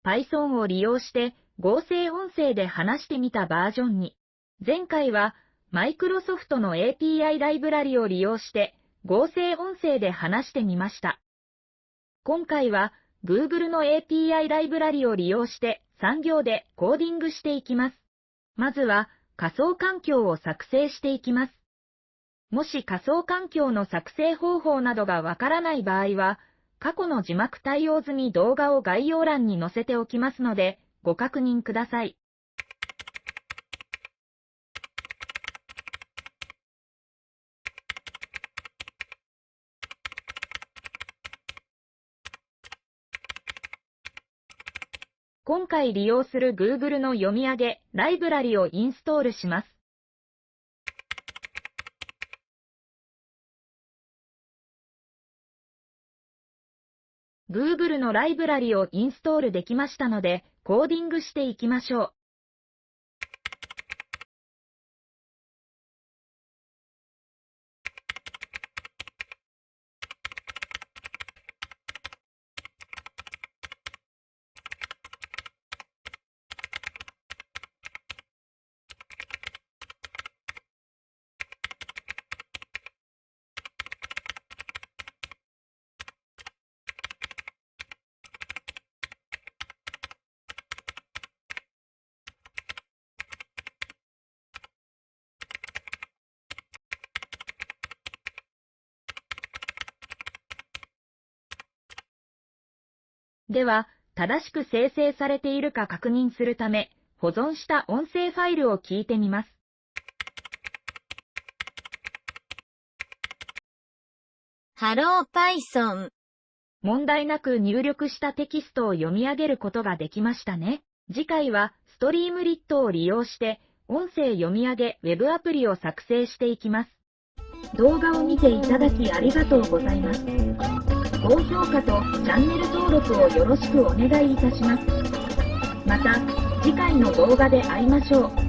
Python を利用して合成音声で話してみたバージョンに、前回はマイクロソフトの API ライブラリを利用して合成音声で話してみました。今回は Google の API ライブラリを利用して3行でコーディングしていきます。まずは仮想環境を作成していきます。もし仮想環境の作成方法などがわからない場合は、過去の字幕対応済み動画を概要欄に載せておきますので、ご確認ください。今回利用する Google の読み上げライブラリをインストールします。Google のライブラリをインストールできましたので、コーディングしていきましょう。では、正しく生成されているか確認するため、保存した音声ファイルを聞いてみます。Hello Python。問題なく入力したテキストを読み上げることができましたね。次回はストリームリットを利用して音声読み上げウェブアプリを作成していきます。動画を見ていただきありがとうございます。高評価とチャンネル登録をよろしくお願いいたします。また次回の動画で会いましょう。